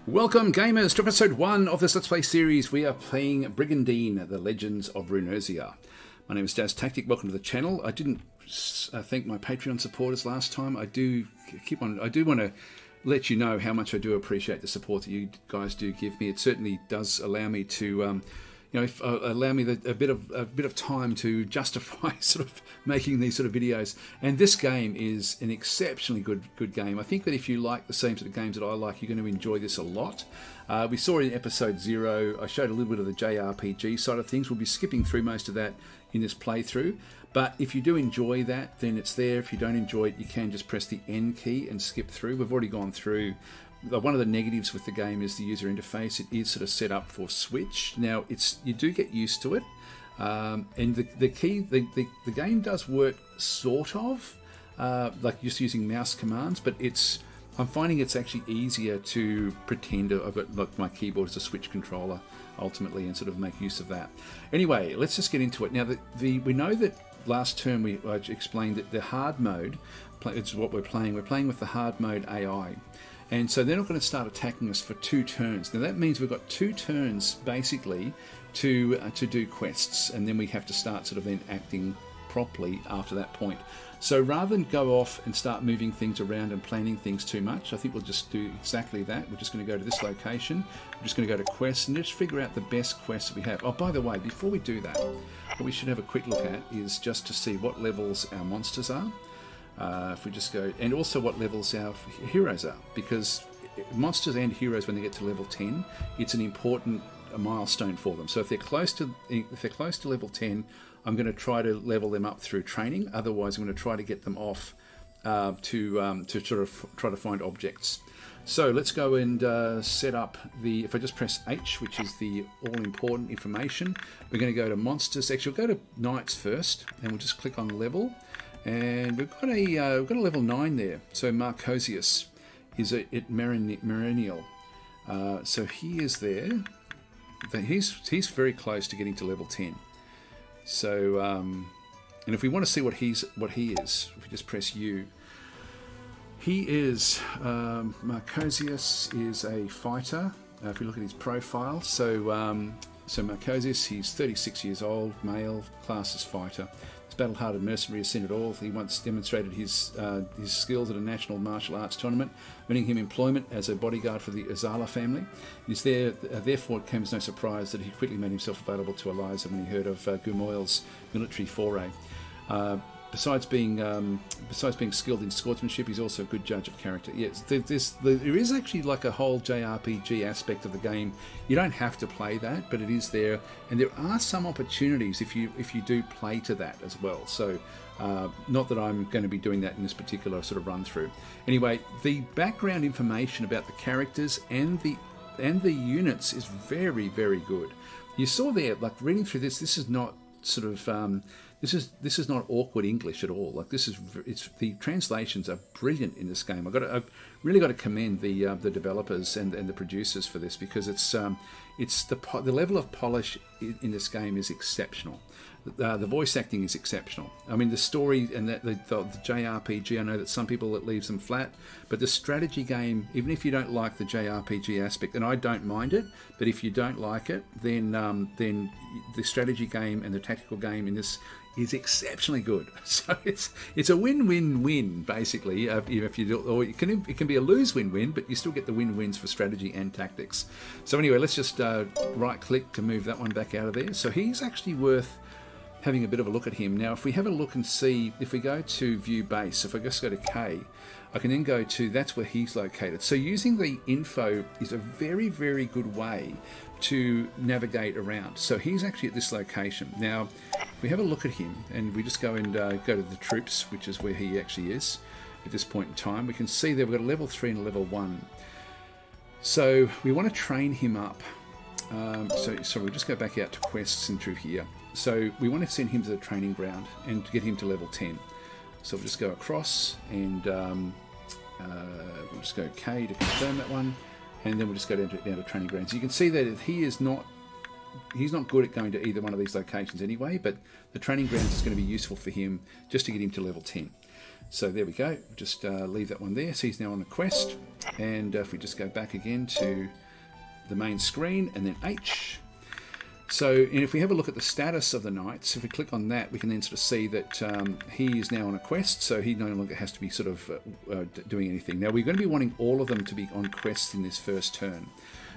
Welcome gamers to episode 1 of this Let's Play series. We are playing Brigandine, the Legends of Runersia. My name is DasTactic, welcome to the channel. I didn't thank my Patreon supporters last time. I do want to let you know how much I do appreciate the support that you guys do give me. It certainly does allow me to allow me a bit of time to justify sort of making these sort of videos. And this game is an exceptionally good game. I think that if you like the same sort of games that I like, you're going to enjoy this a lot. We saw in episode 0, I showed a little bit of the JRPG side of things. We'll be skipping through most of that in this playthrough. But if you do enjoy that, then it's there. If you don't enjoy it, you can just press the N key and skip through. We've already gone through. One of the negatives with the game is the user interface. It is sort of set up for Switch. Now, you do get used to it, and the game does work sort of like just using mouse commands, but I'm finding it's actually easier to pretend I've got like my keyboard as a Switch controller ultimately, and sort of make use of that. Anyway, let's just get into it. Now, we know that last term I explained that the hard mode, it's what we're playing. We're playing with the hard mode AI. And so they're not going to start attacking us for 2 turns. Now that means we've got 2 turns basically to do quests, and then we have to start sort of then acting properly after that point. So rather than go off and start moving things around and planning things too much, I think we'll just do exactly that. We're just going to go to this location. We're just going to go to quests and just figure out the best quests that we have. Oh, by the way, before we do that, what we should have a quick look at is just to see what levels our monsters are. If we just go, and also what levels our heroes are, because monsters and heroes, when they get to level 10, it's an important milestone for them. So if they're close to level 10, I'm going to try to level them up through training. Otherwise, I'm going to try to get them off to sort of try to find objects. So let's go and set up the. If I just press H, which is the all-important information, we're going to go to monsters. Actually, we'll go to knights first, and we'll just click on level. And we've got a level 9 there. So Marcosius is at Merenial. So he is there. He's very close to getting to level 10. So and if we want to see what he is, if we just press U, he is Marcosius is a fighter. If we look at his profile, so Marcosius, he's 36 years old, male, class as fighter. Battle-hardened mercenary has seen it all. He once demonstrated his skills at a national martial arts tournament, earning him employment as a bodyguard for the Azala family. Therefore, it came as no surprise that he quickly made himself available to Eliza when he heard of Gumoil's military foray. Besides being skilled in swordsmanship, he's also a good judge of character. Yes, there is actually like a whole JRPG aspect of the game. You don't have to play that, but it is there, and there are some opportunities if you do play to that as well. So, not that I'm going to be doing that in this particular sort of run through. Anyway, the background information about the characters and the units is very, very good. You saw there, like reading through this. This is not sort of this is not awkward English at all. Like the translations are brilliant in this game. I've really got to commend the developers and the producers for this, because it's the level of polish in this game is exceptional. The voice acting is exceptional. I mean, the story and the JRPG, I know that some people, it leaves them flat, but the strategy game, even if you don't like the JRPG aspect, and I don't mind it, but if you don't like it, then the strategy game and the tactical game in this is exceptionally good. So it's a win-win-win basically. If you do, or it can be a lose-win-win, but you still get the win-wins for strategy and tactics. So anyway, let's just right-click to move that one back out of there. So he's actually worth having a bit of a look at him. Now, if we have a look and see, if we go to view base, if I just go to K, I can then go to, that's where he's located. So using the info is a very, very good way to navigate around. So he's actually at this location. Now, if we have a look at him and we just go and go to the troops, which is where he actually is at this point in time, we can see that we've got a level 3 and a level 1. So we want to train him up. So we'll just go back out to quests and through here. So we want to send him to the training ground and to get him to level 10. So we'll just go across and we'll just go K to confirm that one, and then we'll just go down to training grounds. You can see that he's not good at going to either one of these locations anyway, but the training grounds is going to be useful for him just to get him to level 10. So there we go. Just leave that one there. So he's now on a quest. And if we just go back again to the main screen and then H. So and if we have a look at the status of the knights, if we click on that, we can then sort of see that he is now on a quest. So he no longer has to be sort of doing anything. Now we're going to be wanting all of them to be on quests in this first turn.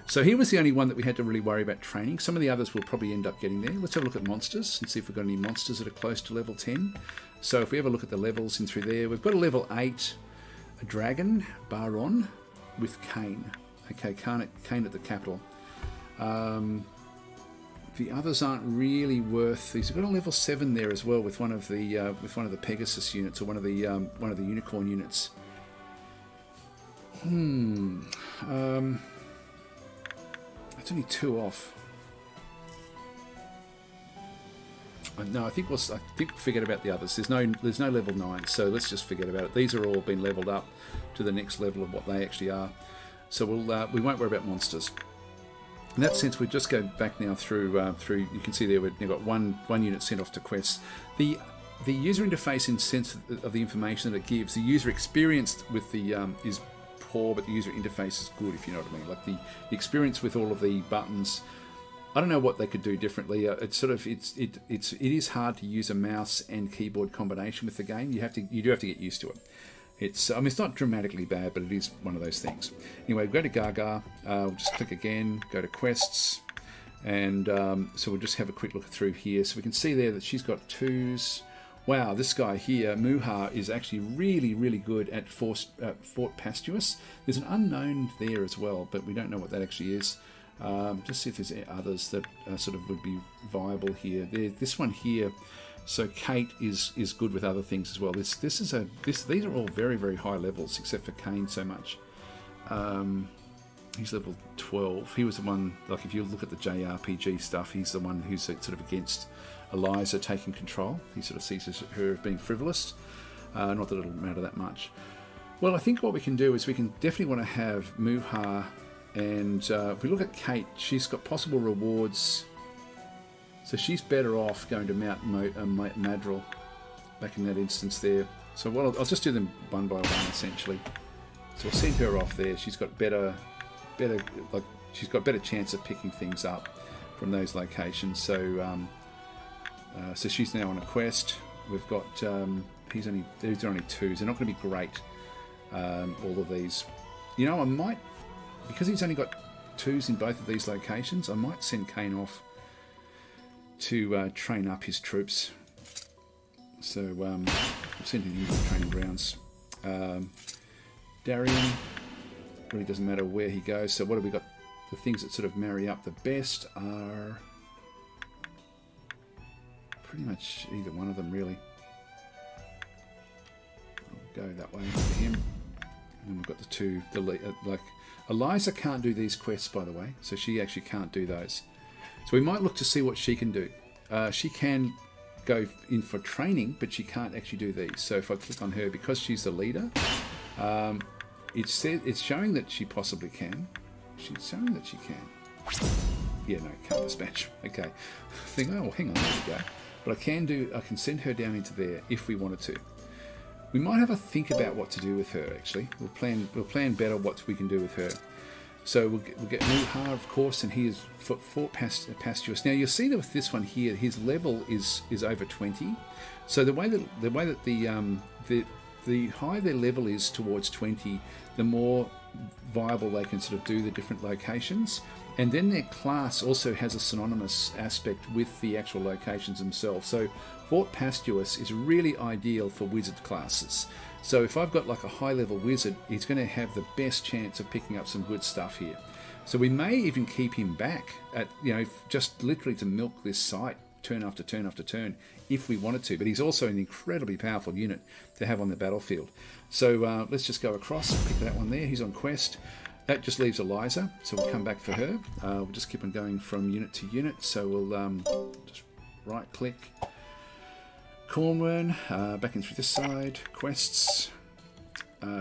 So he was the only one that we had to really worry about training. Some of the others will probably end up getting there. Let's have a look at monsters and see if we've got any monsters that are close to level 10. So if we have a look at the levels in through there, we've got a level 8, a dragon, Baron, with Cain. Okay, Cain at the capital. The others aren't really worth. He's got a level 7 there as well with one of the Pegasus units or one of the unicorn units. It's only 2 off. No, I think we'll forget about the others. There's no level 9, so let's just forget about it. These are all been leveled up to the next level of what they actually are. So we won't worry about monsters. In that sense, we just go back now through. You can see there we've got one unit sent off to quests. The user interface, in sense of the information that it gives, the user experience with the is poor, but the user interface is good, if you know what I mean. Like the experience with all of the buttons, I don't know what they could do differently. It is hard to use a mouse and keyboard combination with the game. You do have to get used to it. It's not dramatically bad, but it is one of those things. Anyway, go to Gaga. We'll just click again. Go to quests, and so we'll just have a quick look through here. So we can see there that she's got 2s. Wow, this guy here, Muha, is actually really, really good at Fort Pastuous. There's an unknown there as well, but we don't know what that actually is. Just see if there's others that sort of would be viable here. This one here, so Kate is good with other things as well. These are all very, very high levels, except for Cain so much. He's level 12. He was the one, like if you look at the JRPG stuff, he's the one who's sort of against Eliza taking control. He sort of sees her as being frivolous. Not that it'll matter that much. Well, I think what we can do is we can definitely want to have Muha, and if we look at Kate, she's got possible rewards. So she's better off going to Mount Madril back in that instance there. So I'll just do them one by one essentially. So we'll send her off there. She's got better chance of picking things up from those locations. So so she's now on a quest. We've got these are only 2s. They're not going to be great. All of these, you know, I might, because he's only got 2s in both of these locations, I might send Cain off to train up his troops. So we'll send him into the training grounds. Darian, really doesn't matter where he goes. So what have we got? The things that sort of marry up the best are pretty much either one of them, really. I'll go that way for him. And we've got the 2, like Eliza can't do these quests, by the way, so she actually can't do those. So we might look to see what she can do. She can go in for training, but she can't actually do these. So if I click on her, because she's the leader, it's showing that she possibly can. She's showing that she can. Yeah, no, can't dispatch. Okay. Think, oh, hang on, there we go. But I can send her down into there if we wanted to. We might have a think about what to do with her, actually. We'll plan better what we can do with her. So we'll get Muha, of course, and he is Fort Pastuous. Now you'll see that with this one here, his level is over 20. So the way that the higher their level is towards 20, the more viable they can sort of do the different locations. And then their class also has a synonymous aspect with the actual locations themselves. So Fort Pastuous is really ideal for wizard classes. So if I've got like a high level wizard, he's going to have the best chance of picking up some good stuff here. So we may even keep him back at, you know, just literally to milk this site turn after turn after turn if we wanted to. But he's also an incredibly powerful unit to have on the battlefield. So let's just go across, pick that one there. He's on quest. That just leaves Eliza, so we'll come back for her. We'll just keep on going from unit to unit. So we'll just right click. Cornwern, back in through this side. Quests.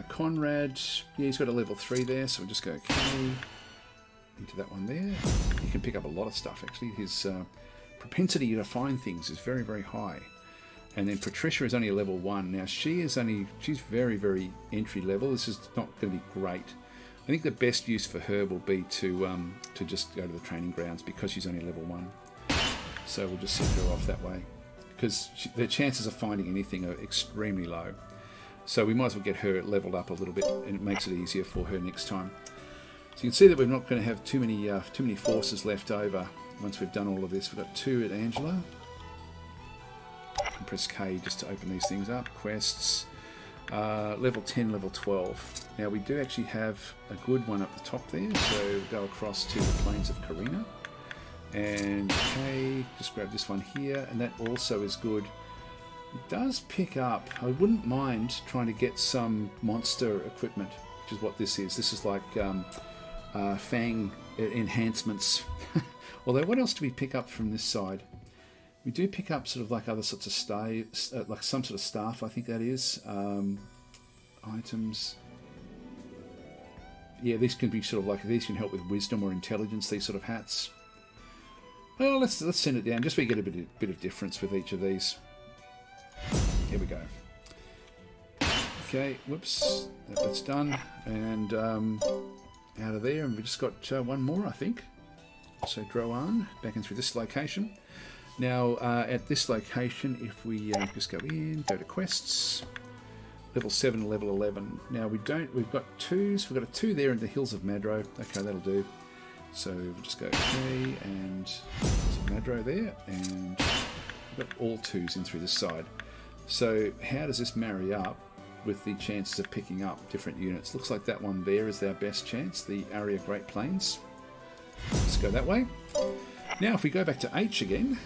Conrad, yeah, he's got a level 3 there, so we'll just go okay into that one there. He can pick up a lot of stuff actually. His propensity to find things is very, very high. And then Patricia is only a level 1. Now she's very, very entry level. This is not going to be great. I think the best use for her will be to just go to the training grounds because she's only level 1. So we'll just send her off that way because the chances of finding anything are extremely low. So we might as well get her leveled up a little bit, and it makes it easier for her next time. So you can see that we're not going to have too many forces left over once we've done all of this. We've got 2 at Angela. And press K just to open these things up. Quests. Level 10, level 12. Now we do actually have a good one up the top there. So we'll go across to the Plains of Karina. And K, just grab this one here. And that also is good. It does pick up. I wouldn't mind trying to get some monster equipment, which is what this is. This is like Fang enhancements. Although, what else do we pick up from this side? We do pick up sort of like other sorts of staves, like some sort of staff, I think that is. Items. Yeah, these can be sort of like, these can help with wisdom or intelligence, these sort of hats. Well, let's send it down, just so we get a bit of difference with each of these. Here we go. Okay, whoops, that's done. And out of there, and we've just got one more, I think. So Droan, back in through this location. Now, at this location, if we just go in, go to quests, level 7 to level 11. Now, we've got 2s, we've got a 2 there in the Hills of Madro. Okay, that'll do. So we'll just go okay, and Madro there, and we've got all 2s in through this side. So how does this marry up with the chances of picking up different units? Looks like that one there is our best chance, the Aria Great Plains. Let's go that way. Now if we go back to H again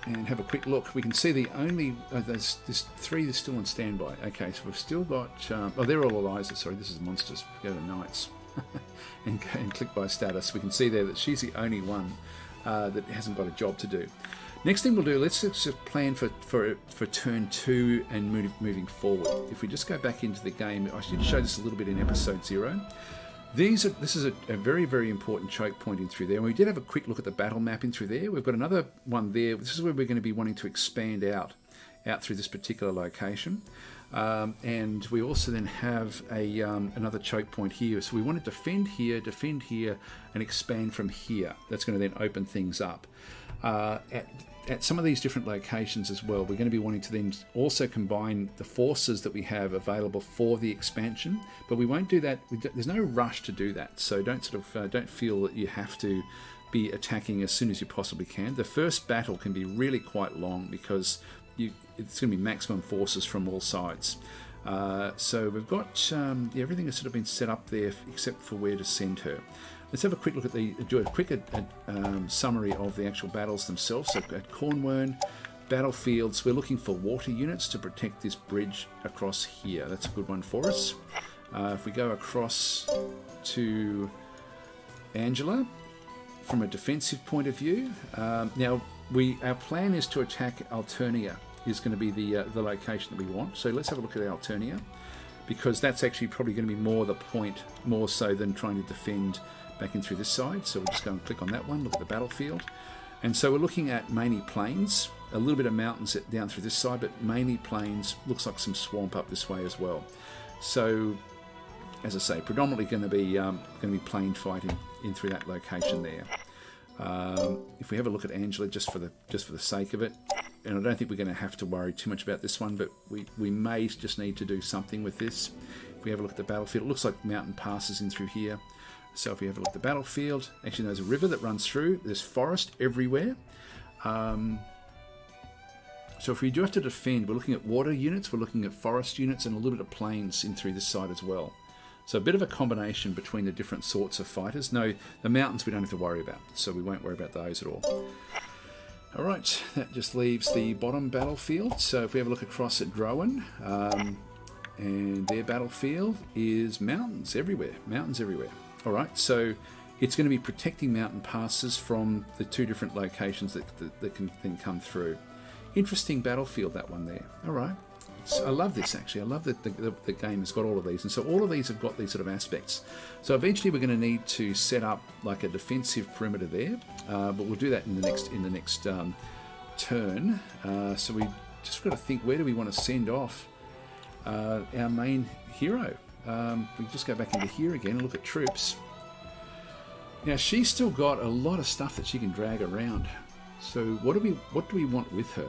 and have a quick look, we can see the only there's 3 that's still on standby. Okay, so we've still got oh, they're all Eliza, sorry, this is monsters. Go to Knights and click by status. We can see there that she's the only one that hasn't got a job to do. Next thing we'll do, let's just plan for turn 2 and moving forward. If we just go back into the game, I should show this a little bit in episode 0. This is a very, very important choke point in through there. And we did have a quick look at the battle map in through there. We've got another one there. This is where we're going to be wanting to expand out through this particular location. And we also then have another choke point here. So we want to defend here, and expand from here. That's going to then open things up. At some of these different locations as well, we're going to be wanting to then also combine the forces that we have available for the expansion, but we won't do that. There's no rush to do that, so don't feel that you have to be attacking as soon as you possibly can. The first battle can be really quite long because it's going to be maximum forces from all sides. So we've got everything has sort of been set up there except for where to send her. Let's have a quick look at do a quick summary of the actual battles themselves. So at Cornwern, battlefields, we're looking for water units to protect this bridge across here. That's a good one for us. If we go across to Angela, from a defensive point of view, now our plan is to attack Alternia. Is going to be the location that we want. So let's have a look at Alternia, because that's actually probably going to be more the point, more so than trying to defend back in through this side. So we'll just go and click on that one, look at the battlefield. And so we're looking at mainly plains, a little bit of mountains down through this side, but mainly plains. Looks like some swamp up this way as well. So, as I say, predominantly going to be plain fighting in through that location there. If we have a look at Angela, just for the sake of it, and I don't think we're going to have to worry too much about this one, but we may just need to do something with this. If we have a look at the battlefield, it looks like mountain passes in through here. So if we have a look at the battlefield, actually there's a river that runs through. There's forest everywhere. So if we do have to defend, we're looking at water units, we're looking at forest units, and a little bit of plains in through this side as well. So a bit of a combination between the different sorts of fighters. No, the mountains we don't have to worry about, so we won't worry about those at all. Alright, that just leaves the bottom battlefield. So if we have a look across at Droan, and their battlefield is mountains everywhere. Mountains everywhere. Alright, so it's going to be protecting mountain passes from the 2 different locations that can then come through. Interesting battlefield, that one there. Alright. So I love this, actually. I love that the game has got all of these. And so all of these have got these sort of aspects. So eventually we're going to need to set up like a defensive perimeter there. But we'll do that in the next turn. So we just got to think, where do we want to send off our main hero? We just go back into here again and look at troops. Now she's still got a lot of stuff that she can drag around. So what do we want with her?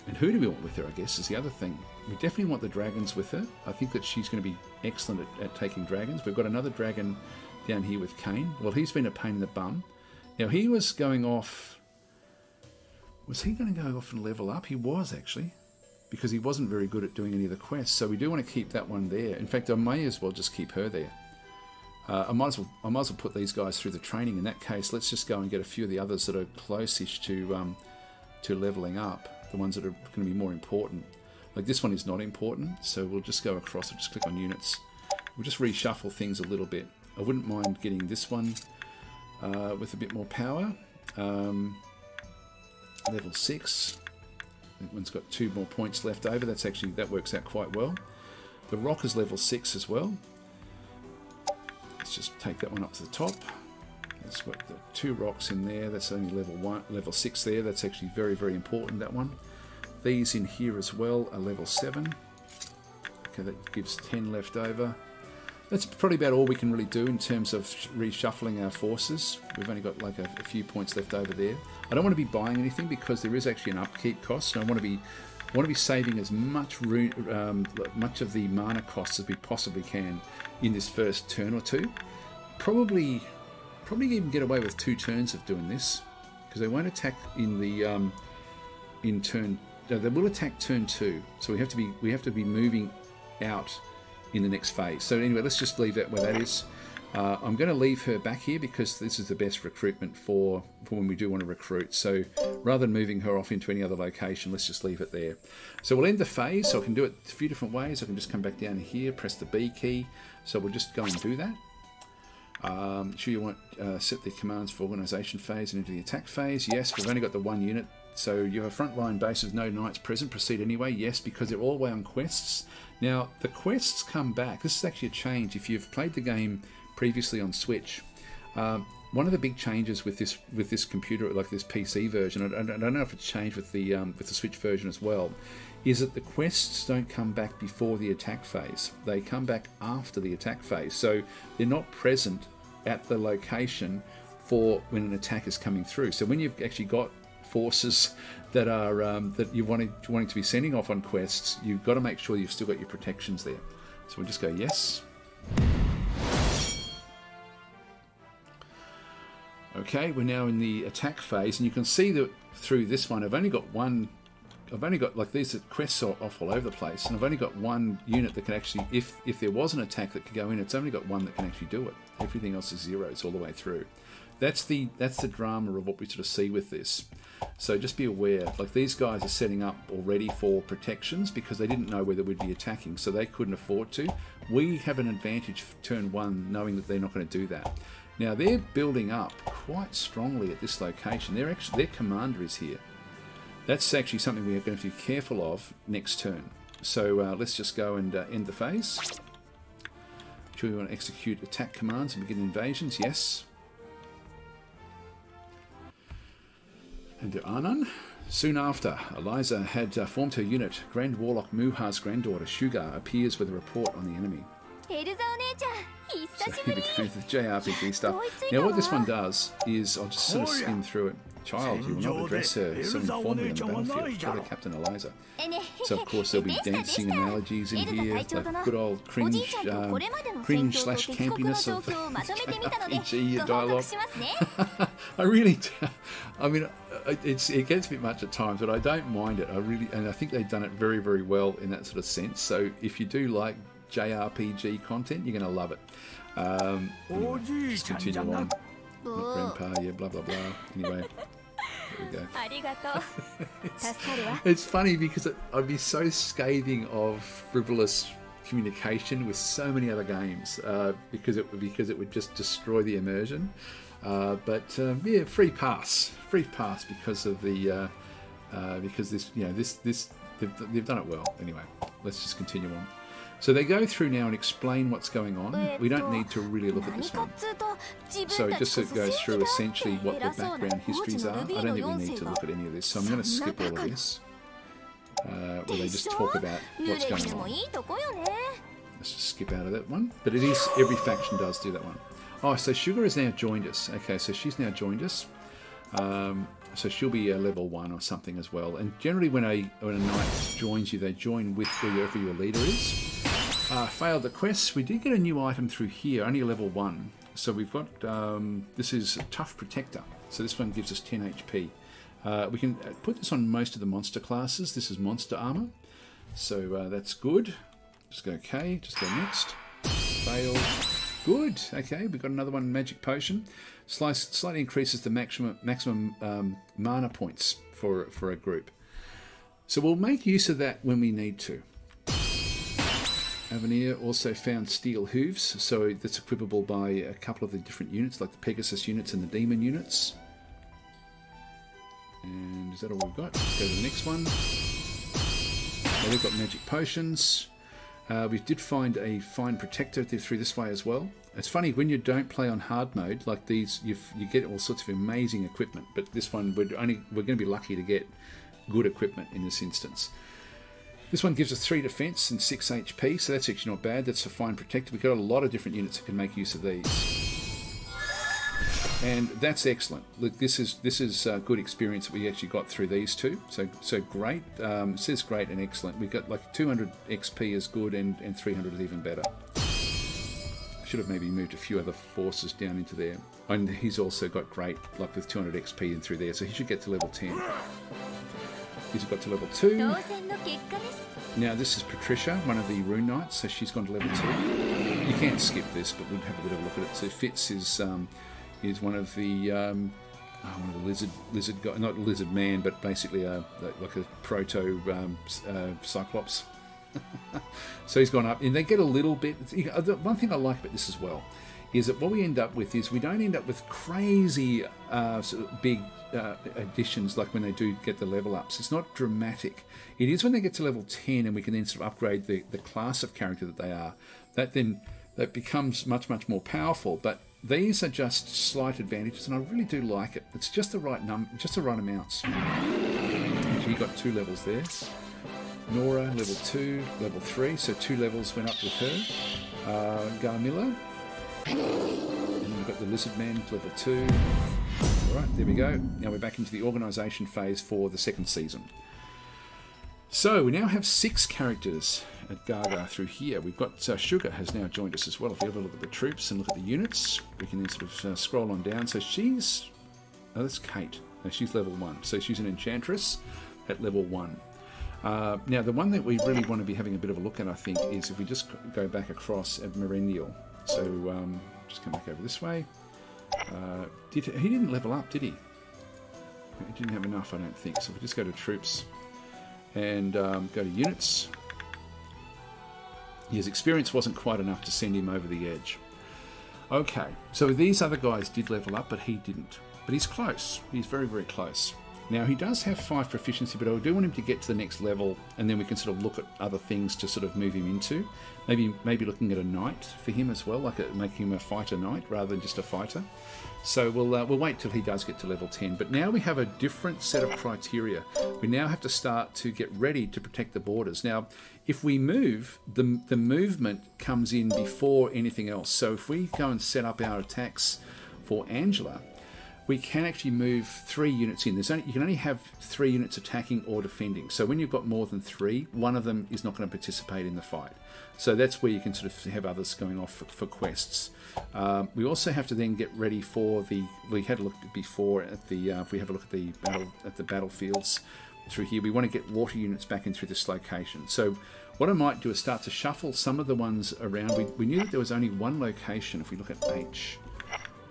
And who do we want with her, I guess, is the other thing. We definitely want the dragons with her. I think that she's going to be excellent at taking dragons. We've got another dragon down here with Kane. Well, he's been a pain in the bum. Now, he was going off... Was he going to go off and level up? He was, actually. Because he wasn't very good at doing any of the quests. So we do want to keep that one there. In fact, I may as well just keep her there. I might as well put these guys through the training. In that case, let's just go and get a few of the others that are close-ish to leveling up. The ones that are going to be more important. Like this one is not important, so we'll just go across and just click on units. We'll just reshuffle things a little bit. I wouldn't mind getting this one with a bit more power. Level 6. That one's got 2 more points left over. That works out quite well. The rock is level 6 as well. Let's just take that one up to the top. It's got the 2 rocks in there. That's only level 6 there. That's actually very, very important, that one. These in here as well are level 7. Okay, that gives 10 left over. That's probably about all we can really do in terms of reshuffling our forces. We've only got like a few points left over there. I don't want to be buying anything because there is actually an upkeep cost. And I want to be saving as much of the mana costs as we possibly can in this first turn or two. Probably even get away with 2 turns of doing this because they won't attack in the in turn. No, they will attack turn 2, so we have to be moving out in the next phase. So anyway, let's just leave that where that is. I'm going to leave her back here because this is the best recruitment for when we do want to recruit. So rather than moving her off into any other location, let's just leave it there. So we'll end the phase. So I can do it a few different ways. I can just come back down here, press the B key. So we'll just go and do that. Sure you want set the commands for organisation phase and into the attack phase. Yes, we've only got the 1 unit. So you have a frontline base with no knights present. Proceed anyway. Yes, because they're all the way on quests. Now, the quests come back. This is actually a change. If you've played the game previously on Switch, one of the big changes with this computer, like this PC version, I don't know if it's changed with the Switch version as well, is that the quests don't come back before the attack phase. They come back after the attack phase. So they're not present at the location for when an attack is coming through. So when you've actually got forces that are that you're wanting to be sending off on quests, you've got to make sure you've still got your protections there. So we'll just go yes. Okay, we're now in the attack phase, and you can see that through this one, I've only got like these quests are off all over the place, and I've only got 1 unit that can actually, if there was an attack that could go in, it's only got 1 that can actually do it. Everything else is zeros all the way through. That's the drama of what we sort of see with this. So just be aware, like these guys are setting up already for protections because they didn't know whether we'd be attacking, so they couldn't afford to. We have an advantage for turn 1 knowing that they're not going to do that. Now they're building up quite strongly at this location. Their commander is here. That's actually something we are going to be careful of next turn. So let's just go and end the phase. Sure we want to execute attack commands and begin invasions. Yes. And there are none. Soon after, Eliza had formed her unit. Grand Warlock Muha's granddaughter, Sugar, appears with a report on the enemy. So here we go with the JRPG stuff. Now what this one does is, I'll just sort of skim through it. Child, you will not address her so informally on the battlefield. Tell her Captain Eliza. So of course there'll be dancing analogies in here, like good old cringe / campiness of JRPG dialogue. I mean, it gets a bit much at times, but I don't mind it. And I think they've done it very, very well in that sort of sense. So if you do like JRPG content, you're going to love it. Anyway, just continue on. Grandpa, yeah, blah blah blah. Anyway, there we go. It's funny because I'd be so scathing of frivolous communication with so many other games because it would just destroy the immersion. But yeah, free pass because of the because this they've done it well. Anyway, let's just continue on. So they go through now and explain what's going on. We don't need to really look at this one. So it just goes through essentially what the background histories are. I don't think we need to look at any of this, so I'm going to skip all of this. Where they just talk about what's going on. Let's just skip out of that one. But it is, every faction does do that one. Oh, so Sugar has now joined us. Okay, so she's now joined us. So she'll be a level 1 or something as well. And generally when a knight joins you, they join with whoever your leader is. Failed the quests. We did get a new item through here, only a level 1. So we've got, this is a Tough Protector. So this one gives us 10 HP. We can put this on most of the monster classes. This is monster armor. So that's good. Just go okay, just go next. Failed. Good. Okay, we've got another one, Magic Potion. Slightly increases the maximum mana points for a group. So we'll make use of that when we need to. Avenir also found Steel Hooves, so that's equipable by a couple of the different units, like the Pegasus units and the Demon units. And is that all we've got? Let's go to the next one. So we've got Magic Potions. We did find a Fine Protector through this way as well. It's funny, when you don't play on hard mode, like these, you get all sorts of amazing equipment, but this one, we're going to be lucky to get good equipment in this instance. This one gives us 3 defense and 6 HP, so that's actually not bad. That's a Fine Protector. We've got a lot of different units that can make use of these. And that's excellent. Look, this is a good experience that we actually got through these two. So great. It says great and excellent. We've got like 200 XP is good and 300 is even better. Should have maybe moved a few other forces down into there. And he's also got great, like with 200 XP in through there, so he should get to level 10. He's got to level 2. Now this is Patricia, one of the Rune Knights, so she's gone to level 2. You can't skip this, but we'll have a bit of a look at it. So Fitz is one of the lizard guy, not lizard man, but basically like a proto Cyclops. So he's gone up, and they get a little bit. The one thing I like about this as well is that what we end up with is we don't end up with crazy sort of big additions like when they do get the level ups. It's not dramatic. It is when they get to level 10 and we can then sort of upgrade the class of character that they are. That becomes much more powerful. But these are just slight advantages, and I really do like it. It's just the right just the right amounts. So you got 2 levels there. Nora, level 2, level 3, so 2 levels went up with her. Garmilla. And we've got the Lizard Man, level 2. Alright, there we go. Now we're back into the organisation phase for the 2nd season. So we now have 6 characters at Gaga through here. We've got Sugar has now joined us as well. If you have a look at the troops and look at the units, we can then sort of scroll on down. So she's... Oh, that's Kate. No, she's level 1. So she's an Enchantress at level 1. Now, the one that we really want to be having a bit of a look at, I think, is if we just go back across at Merendial. So, just come back over this way. He didn't level up, did he? He didn't have enough, I don't think. So if we just go to Troops and go to Units. His experience wasn't quite enough to send him over the edge. Okay, so these other guys did level up, but he didn't. But he's close. He's very, very close. Now, he does have 5 proficiency, but I do want him to get to the next level, and then we can sort of look at other things to sort of move him into. Maybe looking at a knight for him as well, like making him a fighter knight rather than just a fighter. So we'll wait till he does get to level 10. But now we have a different set of criteria. We now have to start to get ready to protect the borders. Now, if we move, the movement comes in before anything else. So if we go and set up our attacks for Angela, we can actually move 3 units in. You can only have 3 units attacking or defending. So when you've got more than 3, one of them is not going to participate in the fight. So that's where you can sort of have others going off for quests. We also have to then get ready for the... We had a look before at the... if we have a look at the battlefields through here, we want to get water units back in through this location. So what I might do is start to shuffle some of the ones around. We knew that there was only one location. If we look at H...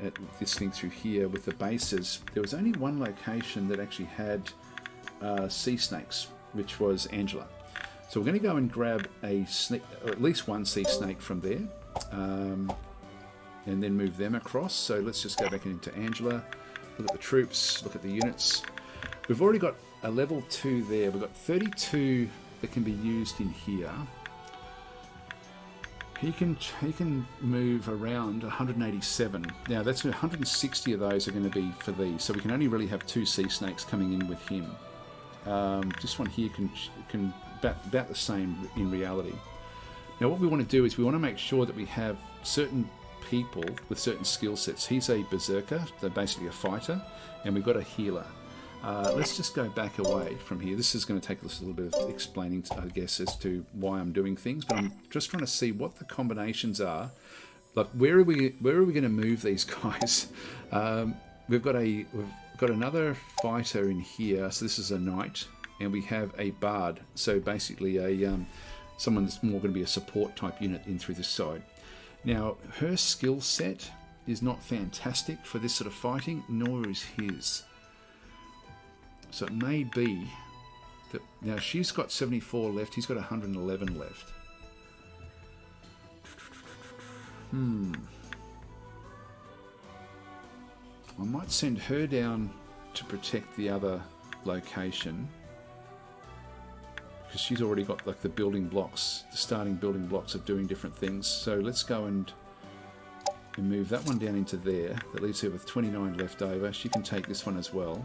at this thing through here with the bases, there was only one location that actually had sea snakes, which was Angela. So we're going to go and grab a snake, or at least one sea snake from there, and then move them across. So let's just go back into Angela, look at the troops, look at the units. We've already got a level 2 there. We've got 32 that can be used in here. He can move around 187. Now that's 160 of those are going to be for these, so we can only really have 2 sea snakes coming in with him. This one here can about the same in reality. Now what we want to do is we want to make sure that we have certain people with certain skill sets. He's a berserker, so basically a fighter, and we've got a healer. Let's just go back away from here. This is going to take us a little bit of explaining, I guess, as to why I'm doing things, but I'm just trying to see what the combinations are. Like, where are we going to move these guys? We've got another fighter in here, so this is a knight, and we have a bard, so basically someone that's more going to be a support type unit in through this side. Now, her skill set is not fantastic for this sort of fighting, nor is his. So it may be that now she's got 74 left, he's got 111 left. I might send her down to protect the other location, because she's already got like the building blocks, the starting building blocks of doing different things. So let's go and move that one down into there. That leaves her with 29 left over. She can take this one as well.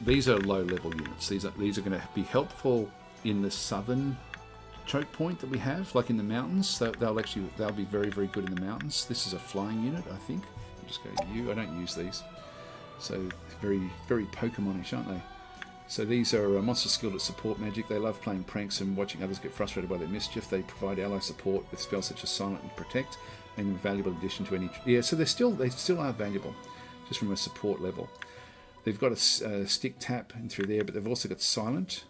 These are low-level units. These are going to be helpful in the southern choke point that we have, like in the mountains. So they'll be very, very good in the mountains. This is a flying unit, I think. I'll just go to you. I don't use these, so very, very Pokemonish, aren't they? So these are monsters skilled at support magic. They love playing pranks and watching others get frustrated by their mischief. They provide ally support with spells such as Silent and Protect, making them a valuable addition to any. Yeah, so they still are valuable, just from a support level. They've got a stick tap in through there, but they've also got Silent,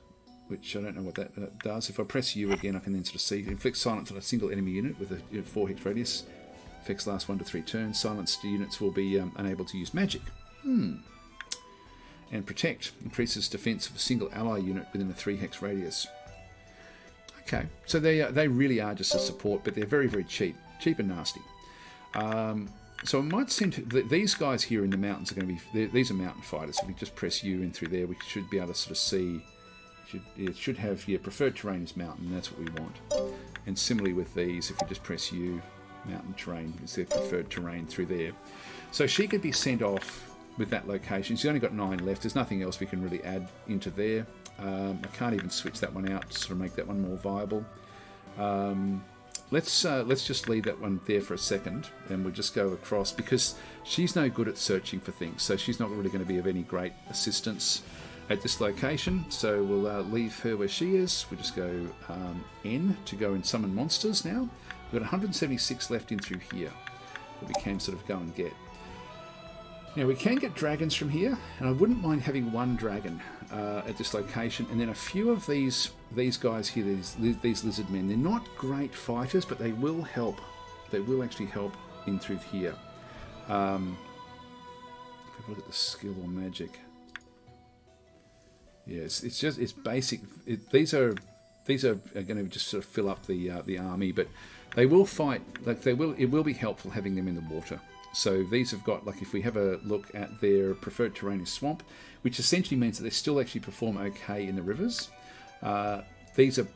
which I don't know what that does. If I press U again, I can then sort of see. Inflict silence on a single enemy unit with a 4 hex radius. Effects last 1 to 3 turns. Silenced units will be unable to use magic. And Protect increases defense of a single ally unit within a 3 hex radius. Okay, so they really are just a support, but they're very, very cheap and nasty. So I might send these guys here in the mountains are going to be. These are mountain fighters. If we just press U in through there, we should be able to sort of see. It should have preferred terrain is mountain. That's what we want. And similarly with these, if we just press U, mountain terrain is their preferred terrain through there. So she could be sent off with that location. She's only got 9 left. There's nothing else we can really add into there. I can't even switch that one out to sort of make that one more viable. Let's just leave that one there for a second, and we'll just go across, because she's no good at searching for things, so she's not really going to be of any great assistance at this location. So we'll leave her where she is. We'll just go N to go and summon monsters now. We've got 176 left in through here that we can sort of go and get. Now we can get dragons from here, and I wouldn't mind having 1 dragon at this location, and then a few of these guys here, these lizard men. They're not great fighters, but they will help. They will actually help in through here. If I look at the skill or magic, yeah, it's basic. These are going to just sort of fill up the army, but they will fight. Like it will be helpful having them in the water. So these have got, like, if we have a look at their preferred terrain is swamp, which essentially means that they still actually perform okay in the rivers. These are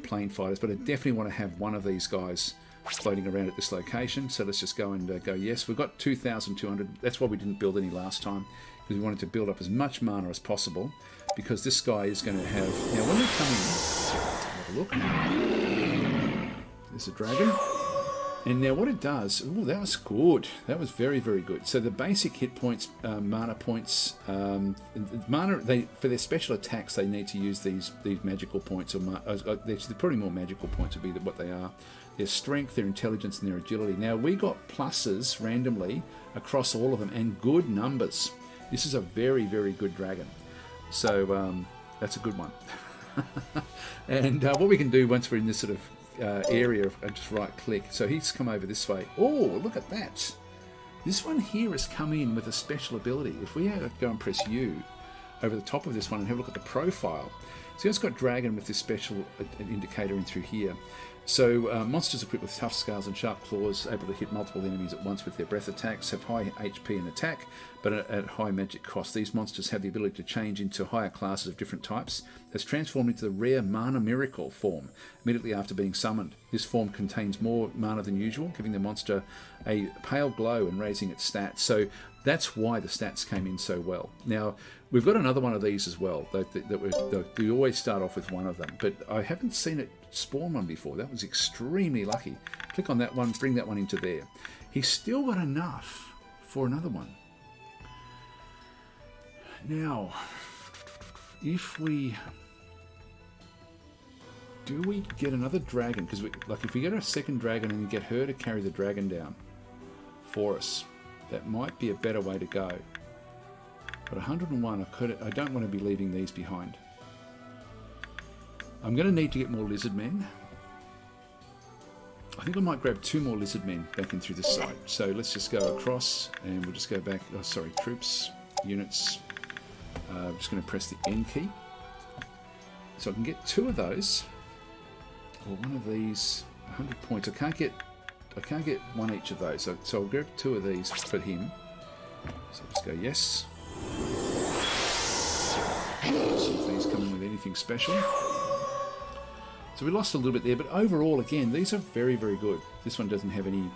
plain fighters, but I definitely want to have one of these guys floating around at this location. So let's just go and go yes. We've got 2,200. That's why we didn't build any last time, because we wanted to build up as much mana as possible, because this guy is going to have... Now when we come in, let's have a look. There's a dragon. And now what it does, oh, that was good. That was very, very good. So the basic hit points, mana points, for their special attacks, they need to use these magical points. They're probably more magical points would be what they are. Their strength, their intelligence, and their agility. Now we got pluses randomly across all of them, and good numbers. This is a very, very good dragon. So that's a good one. And what we can do once we're in this sort of area, just right click. So he's come over this way. Oh, look at that. This one here has come in with a special ability. If we go and press U over the top of this one and have a look at the profile. So it's got dragon with this special indicator in through here. So monsters equipped with tough scales and sharp claws, able to hit multiple enemies at once with their breath attacks, have high HP and attack, but at high magic cost. These monsters have the ability to change into higher classes of different types, has transformed into the rare Mana Miracle form immediately after being summoned. This form contains more mana than usual, giving the monster a pale glow and raising its stats. So that's why the stats came in so well. Now, we've got another one of these as well. We always start off with one of them, but I haven't seen it spawn one before. That was extremely lucky. Click on that one, bring that one into there. He's still got enough for another one. Now, if we... Do we get another dragon? Because like if we get a second dragon and get her to carry the dragon down for us, that might be a better way to go. But 101, I don't want to be leaving these behind. I'm going to need to get more lizard men. I think I might grab 2 more lizard men back in through this side. So let's just go across and we'll just go back. Oh, sorry, troops, units. I'm just going to press the N key. So I can get 2 of those. Or one of these, 100 points. I can't get one each of those. So I'll grab 2 of these for him. So I'll just go yes. See if these come in with anything special. So we lost a little bit there, but overall, again, these are very, very good. This one doesn't have any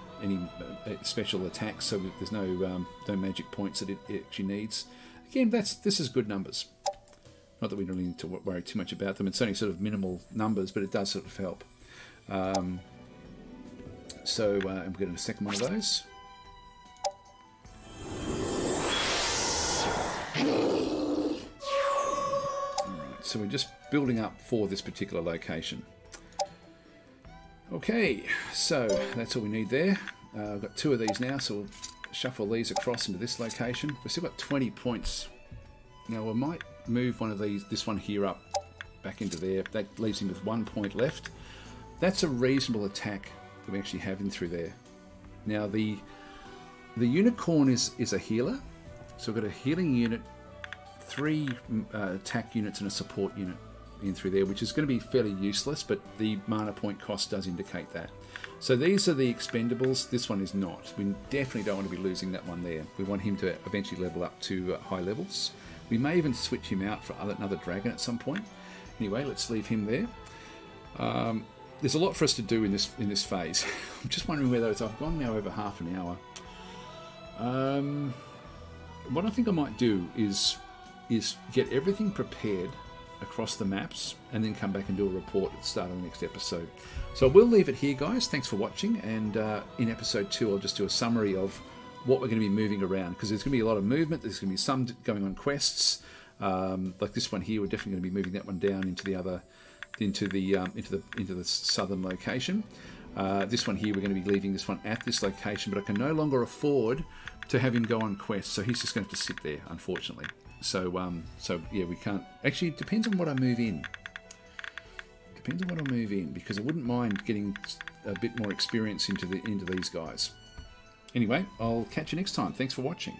special attacks, so there's no magic points that it actually needs. Again, this is good numbers. Not that we don't need to worry too much about them. It's only sort of minimal numbers, but it does sort of help. So I'm getting a second one of those. Alright, so we're just building up for this particular location. Okay, so that's all we need there. I've got 2 of these now, so we'll shuffle these across into this location. We've still got 20 points. Now we might move one of these, this one here up, back into there. That leaves him with 1 point left. That's a reasonable attack that we actually have in through there. Now the unicorn is a healer, so we've got a healing unit, 3 attack units and a support unit in through there, which is going to be fairly useless, but the mana point cost does indicate that. So these are the expendables. This one is not. We definitely don't want to be losing that one there. We want him to eventually level up to high levels. We may even switch him out for another dragon at some point. Anyway, let's leave him there. There's a lot for us to do in this phase. I'm just wondering whether I've gone now over half an hour. What I think I might do is get everything prepared across the maps and then come back and do a report at the start of the next episode. So I will leave it here, guys. Thanks for watching, and in episode 2 I'll just do a summary of what we're going to be moving around, because there's going to be a lot of movement. There's going to be some going on quests, like this one here. We're definitely going to be moving that one down into the southern location. This one here, we're going to be leaving this one at this location, but I can no longer afford to have him go on quests, so he's just going to have to sit there, unfortunately. So yeah, we can't. Actually, it depends on what I move in. Depends on what I move in, because I wouldn't mind getting a bit more experience into these guys. Anyway, I'll catch you next time. Thanks for watching.